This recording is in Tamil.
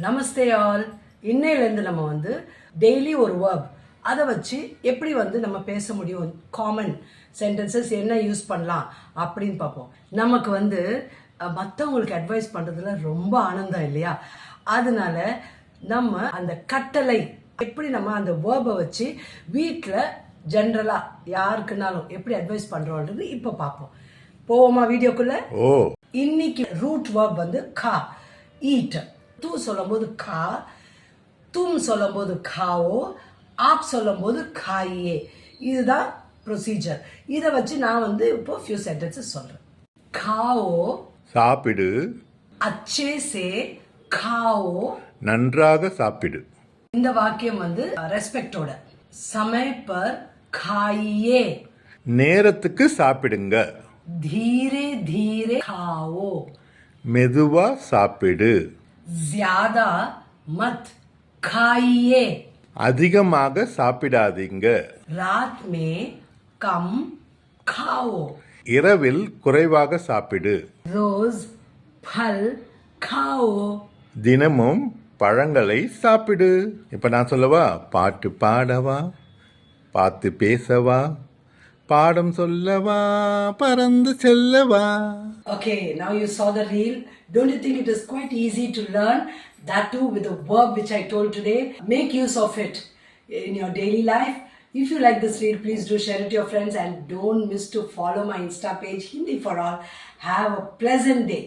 நமஸ்தே ஆல். இன்னையிலேருந்து நம்ம டெய்லி ஒரு வேர்ப் அதை வச்சு எப்படி நம்ம பேச முடியும், காமன் சென்டென்சஸ் என்ன யூஸ் பண்ணலாம் அப்படின்னு பார்ப்போம். நமக்கு மற்றவங்களுக்கு அட்வைஸ் பண்ணுறதுல ரொம்ப ஆனந்தம் இல்லையா? அதனால நம்ம அந்த கட்டளை எப்படி நம்ம அந்த வேர்பை வச்சு வீட்டில் ஜென்ரலாக யாருக்குனாலும் எப்படி அட்வைஸ் பண்ணுறோன்றது இப்போ பார்ப்போம். போவோமா வீடியோக்குள்ள? இன்னைக்கு ரூட் வேர்ப் கா, ஈட். தூ சொல்லும் போது கா, தும் சொல்லும் போது காவோ, ஆப் சொல்லும் போது காயே. இதுதான் ப்ரொசீஜர். இதை வச்சு நான் இப்போ ஃபியூ சென்டென்சஸ் சொல்றேன். காவோ சாப்பிடு, அச்சே சே காவோ நன்றாக சாப்பிடு. இந்த வாக்கியம் ரெஸ்பெக்டோட. சமய பர் காயே, நேரத்துக்கு சாப்பிடுங்க. धीरे धीरे खाओ, மெதுவா சாப்பிடு. ज्यादा मत खाइए, அதிகமாக சாப்பிடாதீங்க. रात में कम खाओ, இரவில் குறைவாக சாப்பிடு. रोज फल खाओ, தினமும் பழங்களை சாப்பிடு. இப்ப நான் சொல்லவா? பாட்டு பாடவா, பார்த்து பேசவா, பாடம் சொல்லவா, பறந்து செல்லவா. Okay, now you saw the reel. Don't you think it is quite easy to learn? That too with the verb which I told today. Make use of it in your daily life. If you like this reel, please do share it to your friends and don't miss to follow my Insta page, Hindi for All. Have a pleasant day.